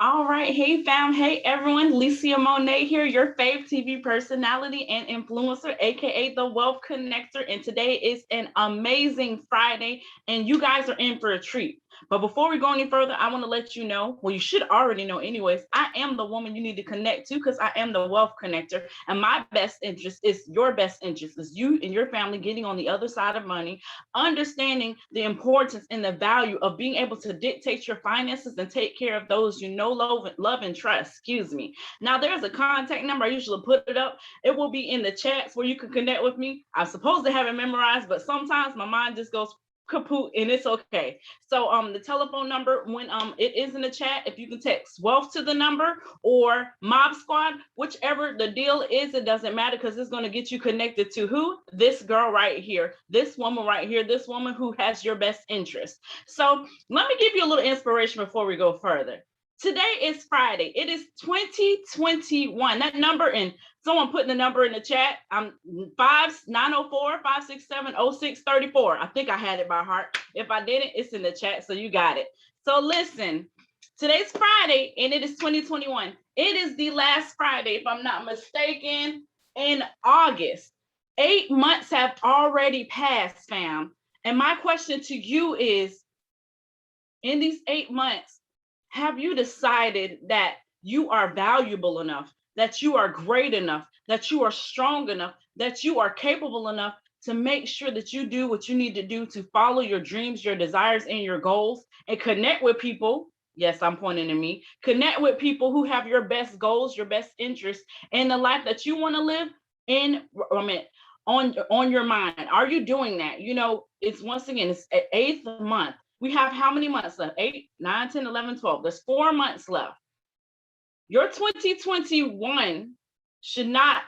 All right. Hey, fam. Hey, everyone. Licia Monet here, your fave TV personality and influencer, aka the Wealth Connector. And today is an amazing Friday, and you guys are in for a treat. But before we go any further, I want to let you know, well, you should already know anyways, I am the woman you need to connect to because I am the Wealth Connector. And my best interest is your best interest, is you and your family getting on the other side of money, understanding the importance and the value of being able to dictate your finances and take care of those you know, love and trust. Excuse me. Now, there's a contact number. I usually put it up. It will be in the chats where you can connect with me. I'm supposed to have it memorized, but sometimes my mind just goes kaput, and it's okay. So the telephone number, when it is in the chat, if you can text wealth to the number or mob squad, whichever the deal is, it doesn't matter, because it's going to get you connected to who? This girl right here, this woman right here, this woman who has your best interest. So let me give you a little inspiration before we go further. Today is Friday. It is 2021. That number, and someone putting the number in the chat. I'm 904-567-0634. I think I had it by heart. If I didn't, it's in the chat, so you got it. So listen, today's Friday, and it is 2021. It is the last Friday, if I'm not mistaken, in August. 8 months have already passed, fam. And my question to you is, in these 8 months, have you decided that you are valuable enough, that you are great enough, that you are strong enough, that you are capable enough to make sure that you do what you need to do to follow your dreams, your desires, and your goals, and connect with people? Yes, I'm pointing to me. Connect with people who have your best goals, your best interests, and the life that you want to live in, on your mind. Are you doing that? You know, it's once again, it's 8th month. We have how many months left? 8, 9, 10, 11, 12. There's 4 months left. Your 2021 should not,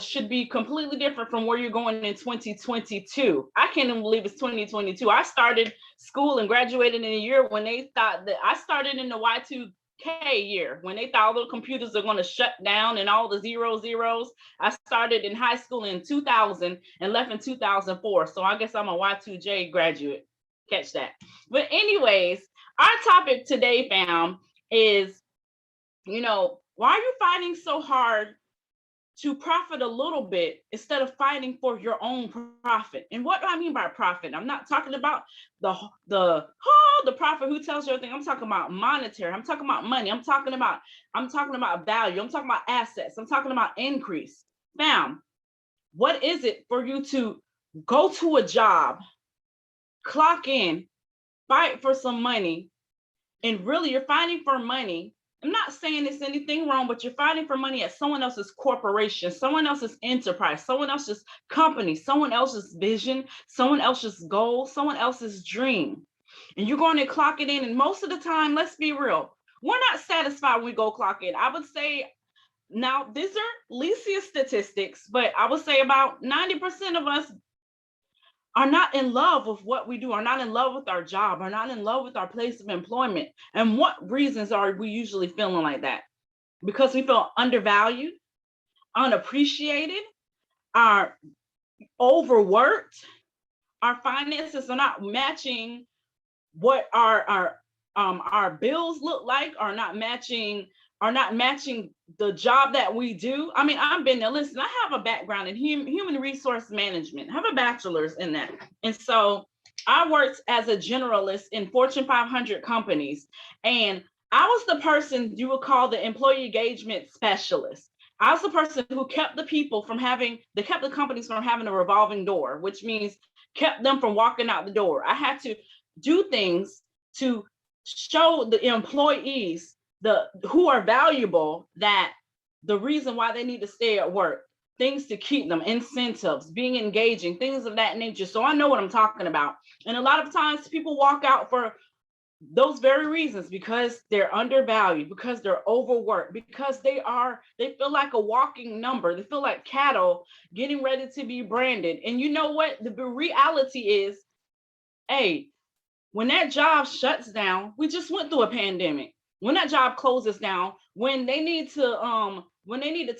should be completely different from where you're going in 2022. I can't even believe it's 2022. I started school and graduated in a year when they thought that I started in the Y2K year, when they thought all the computers are going to shut down and all the zeros. I started in high school in 2000 and left in 2004. So I guess I'm a Y2J graduate. Catch that. But anyways, our topic today, fam, is, why are you fighting so hard to profit a little bit instead of fighting for your own profit? And what do I mean by profit? I'm not talking about the profit who tells you everything. I'm talking about monetary. I'm talking about money. I'm talking about value. I'm talking about assets. I'm talking about increase. Fam, what is it for you to go to a job, clock in, fight for some money, and really you're fighting for money? I'm not saying there's anything wrong, but you're fighting for money at someone else's corporation, someone else's enterprise, someone else's company, someone else's vision, someone else's goal, someone else's dream. And you're going to clock it in. And most of the time, let's be real, we're not satisfied when we go clock in. I would say, now these are Licia statistics, but I would say about 90% of us are not in love with what we do, are not in love with our job, are not in love with our place of employment. And what reasons are we usually feeling like that? Because we feel undervalued, unappreciated, are overworked, our finances are not matching what our bills look like, are not matching the job that we do. I mean, I've been there. Listen, I have a background in human resource management. I have a bachelor's in that. And so I worked as a generalist in Fortune 500 companies. And I was the person you would call the employee engagement specialist. I was the person who kept kept the companies from having a revolving door, which means kept them from walking out the door. I had to do things to show the employees who are valuable, that the reason why they need to stay at work, things to keep them, incentives, being engaging, things of that nature. So I know what I'm talking about. And a lot of times people walk out for those very reasons, because they're undervalued, because they're overworked, because they feel like a walking number. They feel like cattle getting ready to be branded. And you know what? The reality is, hey, when that job shuts down, we just went through a pandemic. When that job closes down, when they need to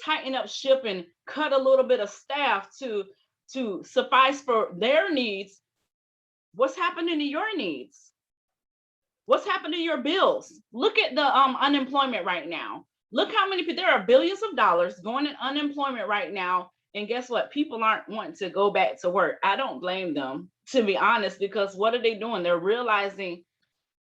tighten up ship and cut a little bit of staff to suffice for their needs, what's happening to your needs? What's happened to your bills? Look at the unemployment right now. Look how many people, there are billions of dollars going in unemployment right now. And guess what? People aren't wanting to go back to work. I don't blame them, to be honest, because what are they doing? They're realizing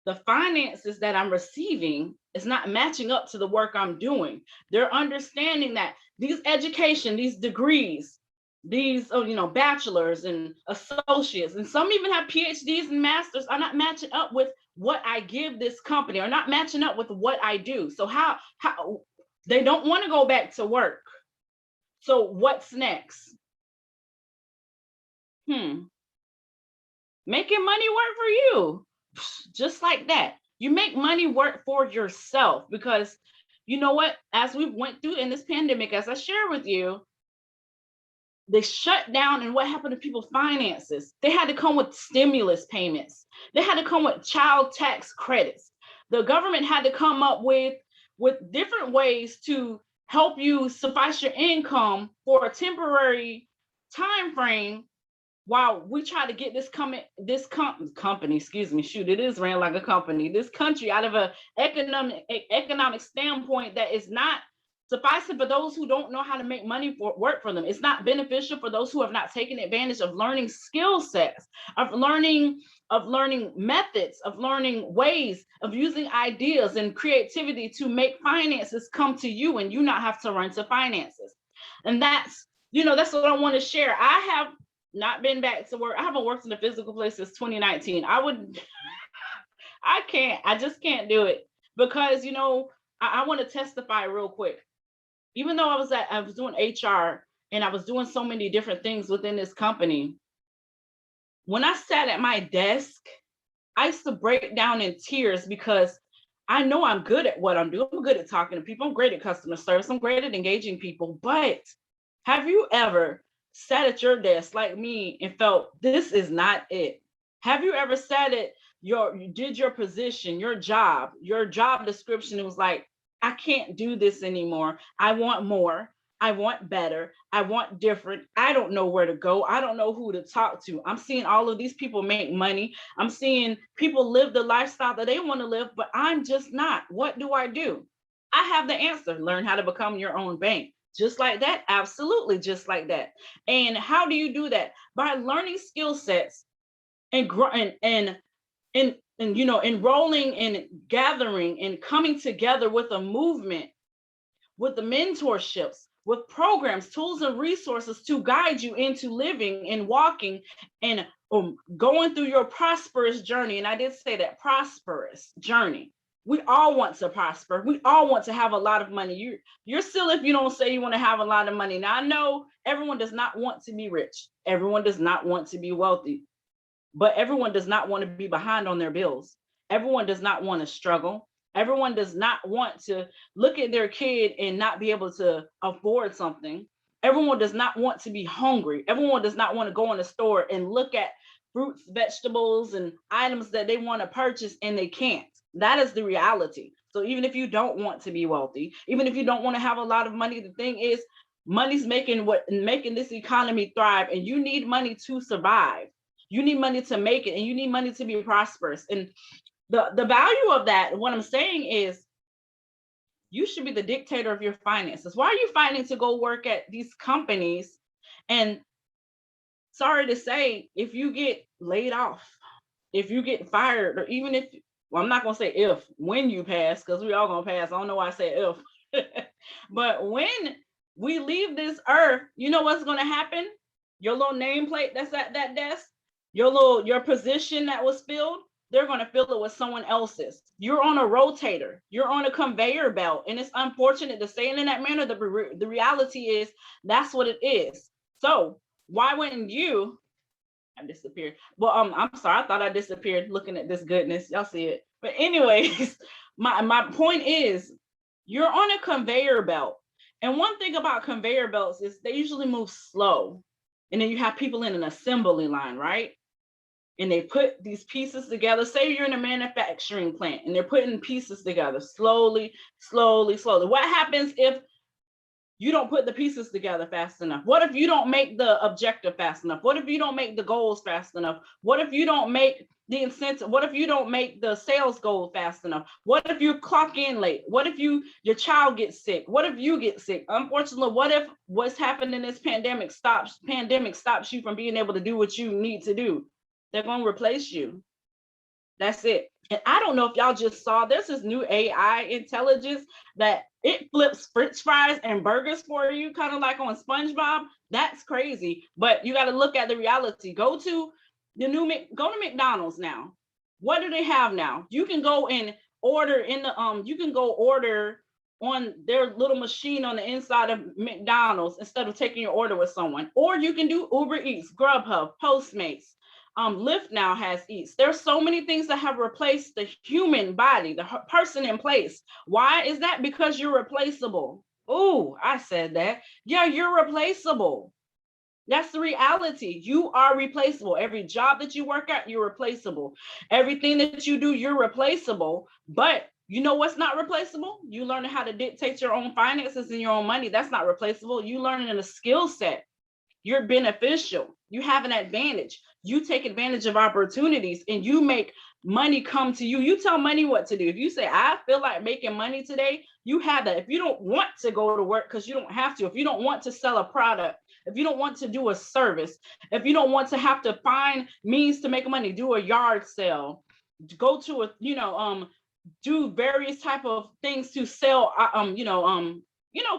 the finances that I'm receiving is not matching up to the work I'm doing. They're understanding that these education, these degrees, these bachelors and associates, and some even have PhDs and masters, are not matching up with what I give this company, are not matching up with what I do. So how they don't want to go back to work. So what's next? Making money work for you. Just like that. You make money work for yourself, because you know what? As we went through in this pandemic, as I share with you, they shut down, and what happened to people's finances? They had to come with stimulus payments. They had to come with child tax credits. The government had to come up with different ways to help you suffice your income for a temporary time frame while we try to get this company, excuse me, shoot, it is ran like a company, this country out of an economic standpoint that is not sufficing for those who don't know how to make money work for them. It's not beneficial for those who have not taken advantage of learning skill sets, of learning methods, of learning ways of using ideas and creativity to make finances come to you and you not have to run to finances. And that's what I want to share. I have not been back to work. I haven't worked in a physical place since 2019. I just can't do it, because I want to testify real quick. Even though I was doing HR and I was doing so many different things within this company, when I sat at my desk, I used to break down in tears, because I know I'm good at what I'm doing. I'm good at talking to people. I'm great at customer service. I'm great at engaging people. But have you ever sat at your desk like me and felt this is not it? Have you ever sat at you did your position, your job description? It was like, I can't do this anymore. I want more. I want better. I want different. I don't know where to go. I don't know who to talk to. I'm seeing all of these people make money. I'm seeing people live the lifestyle that they want to live, but I'm just not. What do? I have the answer. Learn how to become your own bank. Just like that. Absolutely. Just like that. And how do you do that? By learning skill sets and enrolling and gathering and coming together with a movement, with the mentorships, with programs, tools, and resources to guide you into living and walking and going through your prosperous journey. And I did say that, prosperous journey. We all want to prosper. We all want to have a lot of money. You're silly if you don't say you want to have a lot of money. Now, I know everyone does not want to be rich. Everyone does not want to be wealthy, but everyone does not want to be behind on their bills. Everyone does not want to struggle. Everyone does not want to look at their kid and not be able to afford something. Everyone does not want to be hungry. Everyone does not want to go in the store and look at fruits, vegetables, and items that they want to purchase and they can't. That is the reality. So even if you don't want to be wealthy, even if you don't want to have a lot of money, the thing is, money's making this economy thrive, and you need money to survive. You need money to make it, and you need money to be prosperous. And the value of that, what I'm saying is, you should be the dictator of your finances. Why are you fighting to go work at these companies? And sorry to say, if you get laid off, if you get fired, or even if, well, I'm not going to say if, when you pass, because we all going to pass. I don't know why I say if. But when we leave this earth, you know what's going to happen? Your little nameplate that's at that desk, your position that was filled, they're going to fill it with someone else's. You're on a rotator. You're on a conveyor belt. And it's unfortunate to say it in that manner. The reality is that's what it is. So why wouldn't you? I disappeared. Well, I'm sorry. I thought I disappeared looking at this goodness. Y'all see it. But anyways, my point is, you're on a conveyor belt. And one thing about conveyor belts is they usually move slow. And then you have people in an assembly line, right? And they put these pieces together. Say you're in a manufacturing plant and they're putting pieces together slowly, slowly, slowly. What happens if you don't put the pieces together fast enough? What if you don't make the objective fast enough? What if you don't make the goals fast enough? What if you don't make the incentive? What if you don't make the sales goal fast enough? What if you clock in late? What if your child gets sick? What if you get sick? Unfortunately, what if what's happened in this pandemic stops you from being able to do what you need to do? They're going to replace you. That's it. And I don't know if y'all just saw, there's this new AI intelligence that it flips French fries and burgers for you, kind of like on SpongeBob. That's crazy. But you got to look at the reality. Go to McDonald's now. What do they have now? You can go and order order on their little machine on the inside of McDonald's instead of taking your order with someone. Or you can do Uber Eats, Grubhub, Postmates. Lyft now has Eats. There's so many things that have replaced the human body, the person in place. Why is that? Because you're replaceable. Oh, I said that. Yeah, you're replaceable. That's the reality. You are replaceable. Every job that you work at, you're replaceable. Everything that you do, you're replaceable. But you know what's not replaceable? You learning how to dictate your own finances and your own money. That's not replaceable. You learning a skill set. You're beneficial. You have an advantage. You take advantage of opportunities and you make money come to you. You tell money what to do. If you say, I feel like making money today, you have that. If you don't want to go to work because you don't have to, if you don't want to sell a product, if you don't want to do a service, if you don't want to have to find means to make money, do a yard sale, go to a, do various type of things to sell,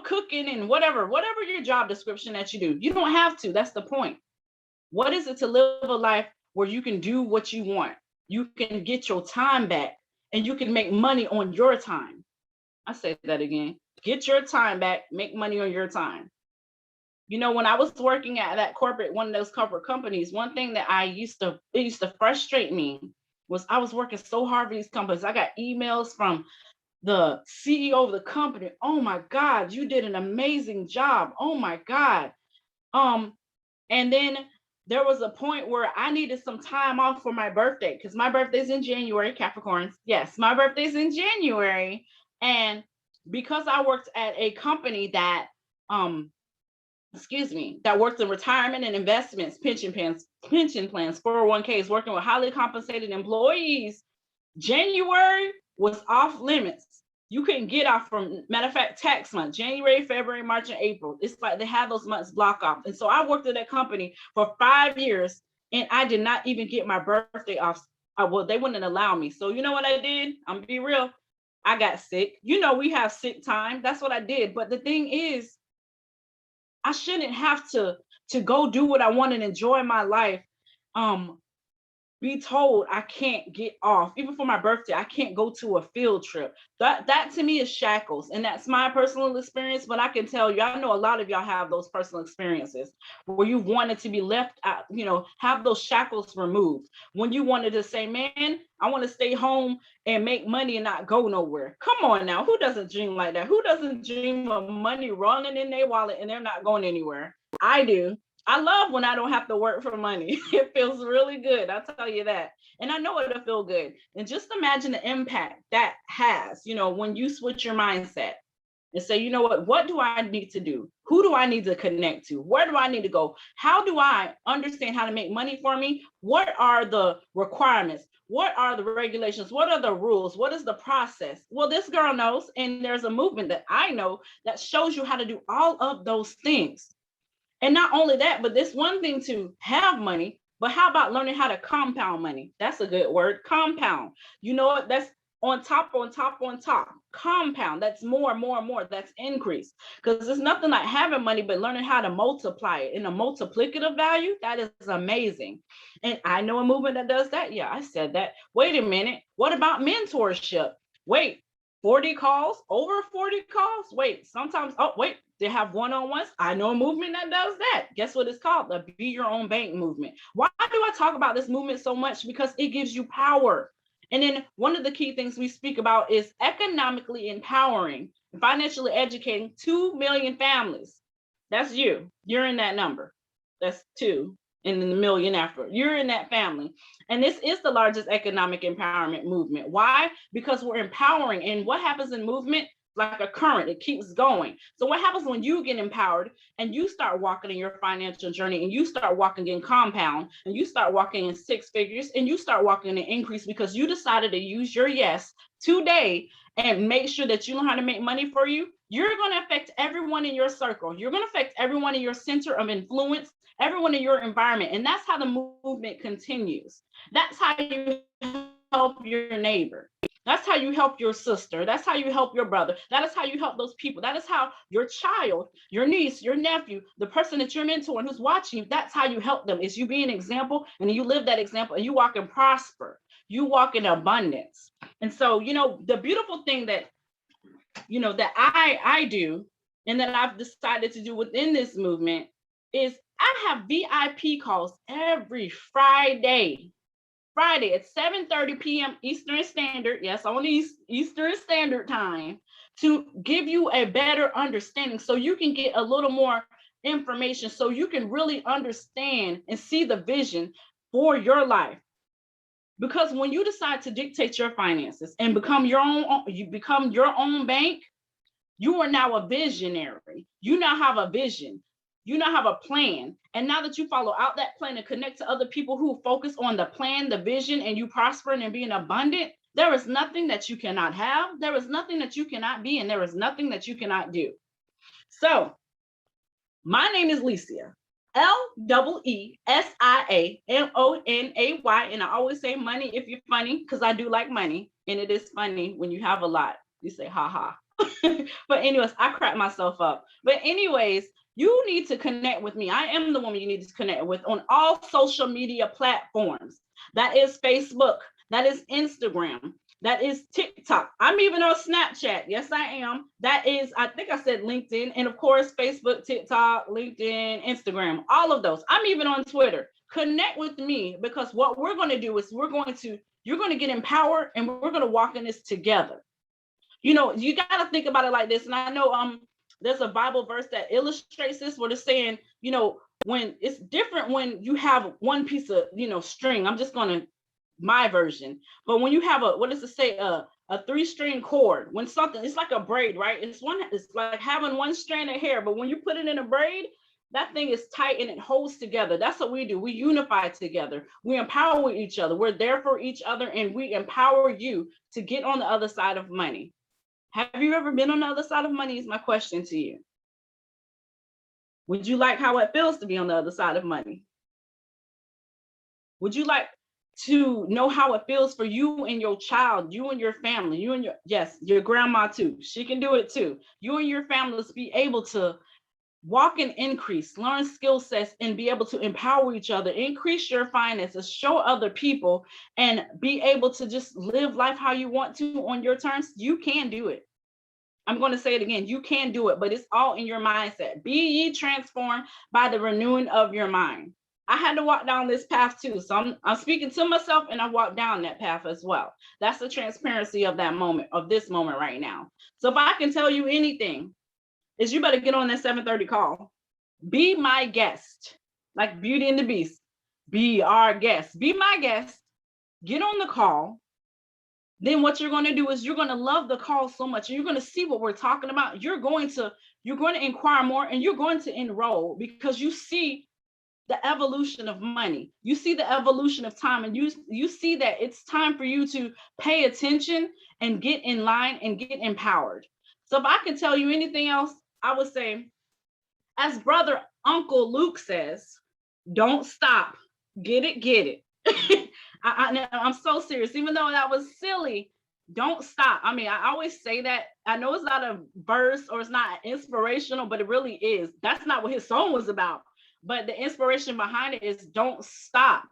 cooking and whatever your job description that you do. You don't have to. That's the point. What is it to live a life where you can do what you want? You can get your time back and you can make money on your time. I say that again. Get your time back, make money on your time. You know, when I was working at one of those corporate companies, one thing that it used to frustrate me was I was working so hard for these companies. I got emails from the CEO of the company. Oh my God, you did an amazing job. Oh my God. And then there was a point where I needed some time off for my birthday because my birthday's in January, Capricorns. Yes, my birthday's in January. And because I worked at a company that, that works in retirement and investments, pension plans, 401ks, working with highly compensated employees, January was off limits. You couldn't get off from, matter of fact, tax month, January, February, March, and April. It's like they have those months block off. And so I worked at that company for 5 years and I did not even get my birthday off. Well, they wouldn't allow me. So you know what I did? I'm gonna be real. I got sick. You know, we have sick time. That's what I did. But the thing is, I shouldn't have to go do what I want and enjoy my life. Be told I can't get off, even for my birthday. I can't go to a field trip. That to me is shackles, and that's my personal experience. But I can tell you, I know a lot of y'all have those personal experiences where you wanted to be left out, have those shackles removed. When you wanted to say, man, I want to stay home and make money and not go nowhere. Come on now, who doesn't dream like that? Who doesn't dream of money rolling in their wallet and they're not going anywhere? I do. I love when I don't have to work for money. It feels really good. I'll tell you that. And I know it'll feel good. And just imagine the impact that has, when you switch your mindset and say, you know what do I need to do? Who do I need to connect to? Where do I need to go? How do I understand how to make money for me? What are the requirements? What are the regulations? What are the rules? What is the process? Well, this girl knows, and there's a movement that I know that shows you how to do all of those things. And not only that, but this one thing to have money, but how about learning how to compound money? That's a good word, compound. You know what? That's on top, on top, on top. Compound, that's more, that's increase. Because there's nothing like having money, but learning how to multiply it in a multiplicative value. That is amazing. And I know a movement that does that. Yeah, I said that. Wait a minute. What about mentorship? Wait, 40 calls, over 40 calls? Wait, sometimes, they have one-on-ones. I know a movement that does that. Guess what it's called? The Be Your Own Bank movement. Why do I talk about this movement so much? Because it gives you power. And then one of the key things we speak about is economically empowering and financially educating 2 million families. That's you. You're in that number. That's 2 and then the million after. You're in that family. And this is the largest economic empowerment movement. Why? Because we're empowering. And what happens in movement? like a current. It keeps going. So what happens when you get empowered and you start walking in your financial journey, and you start walking in compound, and you start walking in six figures, and you start walking in increase because you decided to use your yes today and make sure that you know how to make money for you, you're going to affect everyone in your circle. You're going to affect everyone in your center of influence, everyone in your environment. And that's how the movement continues. That's how you help your neighbor. That's how you help your sister. That's how you help your brother. That is how you help those people. That is how your child, your niece, your nephew, the person that you're mentoring who's watching you, that's how you help them. Is you be an example, and you live that example, and you walk in prosper. You walk in abundance. And so, the beautiful thing that, that I do, and that I've decided to do within this movement, is I have VIP calls every Friday at 7:30 p.m. Eastern Standard. Yes, on Eastern Standard Time, to give you a better understanding so you can get a little more information, so you can really understand and see the vision for your life. Because when you decide to dictate your finances and become your own bank, you are now a visionary. You now have a vision. You now have a plan. And now that you follow out that plan and connect to other people who focus on the plan, the vision, and you prospering and being abundant, there is nothing that you cannot have. There is nothing that you cannot be, and there is nothing that you cannot do. So my name is Lesia. LEESIAMONAY. And I always say money if you're funny, because I do like money. And it is funny when you have a lot. You say, ha ha. But anyways, I crack myself up. But anyways, you need to connect with me. I am the woman you need to connect with on all social media platforms. That is Facebook. That is Instagram. That is TikTok. I'm even on Snapchat. Yes, I am. That is, I think I said LinkedIn. And of course, Facebook, TikTok, LinkedIn, Instagram, all of those. I'm even on Twitter. Connect with me, because what we're going to do is you're going to get empowered, and we're going to walk in this together. You got to think about it like this. And I know there's a Bible verse that illustrates this, where it's saying, when it's different when you have one piece of, string. I'm just going to my version. But when you have what does it say? A 3-string cord, when something, it's like a braid, right? It's like having one strand of hair, but when you put it in a braid, that thing is tight and it holds together. That's what we do. We unify together. We empower each other. We're there for each other, and we empower you to get on the other side of money. Have you ever been on the other side of money is my question to you. Would you like how it feels to be on the other side of money? Would you like to know how it feels for you and your child, you and your family, you and your grandma too? She can do it too. You and your family to be able to walk and increase, learn skill sets, and be able to empower each other, increase your finances, show other people, and be able to just live life how you want to on your terms. You can do it. I'm going to say it again. You can do it, but it's all in your mindset. Be ye transformed by the renewing of your mind. I had to walk down this path too. So I'm speaking to myself, and I walked down that path as well. That's the transparency of that moment, of this moment right now. So if I can tell you anything, is you better get on that 7:30 call. Be my guest, like Beauty and the Beast. Be our guest. Be my guest. Get on the call. Then what you're going to do is you're going to love the call so much. You're going to see what we're talking about. You're going to inquire more, and you're going to enroll, because you see the evolution of money. You see the evolution of time, and you see that it's time for you to pay attention and get in line and get empowered. So if I can tell you anything else, I would say, as brother Uncle Luke says, don't stop. Get it. I'm so serious. Even though that was silly, don't stop. I mean, I always say that. I know it's not a verse or it's not inspirational, but it really is. That's not what his song was about. But the inspiration behind it is don't stop.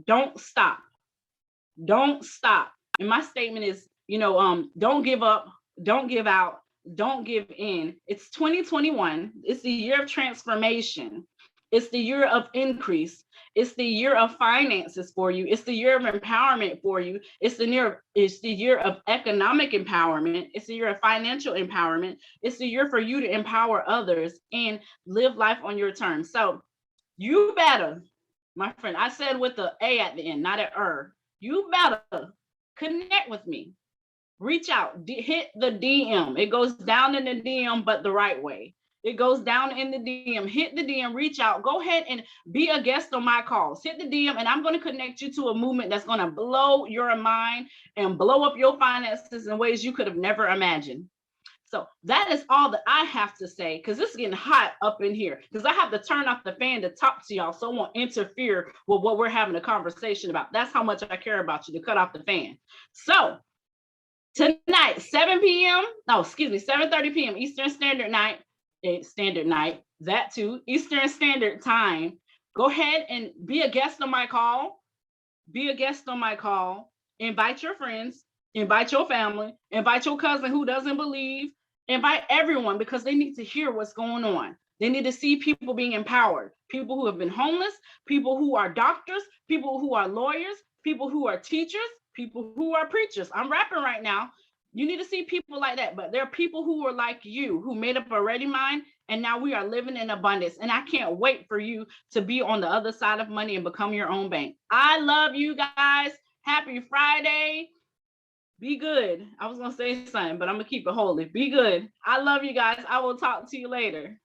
Don't stop. Don't stop. And my statement is, don't give up. Don't give out. Don't give in. It's 2021. It's the year of transformation. It's the year of increase. It's the year of finances for you. It's the year of empowerment for you. It's the year of economic empowerment. It's the year of financial empowerment. It's the year for you to empower others and live life on your terms. So you better, my friend, I said with the A at the end, not an you better connect with me. Reach out, hit the DM. It goes down in the DM, but the right way. It goes down in the DM. Hit the DM, reach out. Go ahead and be a guest on my calls. Hit the DM, and I'm going to connect you to a movement that's going to blow your mind and blow up your finances in ways you could have never imagined. So that is all that I have to say, because it's getting hot up in here, because I have to turn off the fan to talk to y'all, so it won't interfere with what we're having a conversation about. That's how much I care about you, to cut off the fan. So tonight, 7 p.m. No, excuse me, 7:30 p.m. Eastern Standard Night, that too, Eastern Standard Time. Go ahead and be a guest on my call. Be a guest on my call. Invite your friends, invite your family, invite your cousin who doesn't believe, invite everyone, because they need to hear what's going on. They need to see people being empowered, people who have been homeless, people who are doctors, people who are lawyers, people who are teachers, people who are preachers. I'm rapping right now. You need to see people like that, but there are people who are like you, who made up a ready mind, and now we are living in abundance. And I can't wait for you to be on the other side of money and become your own bank. I love you guys. Happy Friday. Be good. I was going to say something, but I'm going to keep it holy. Be good. I love you guys. I will talk to you later.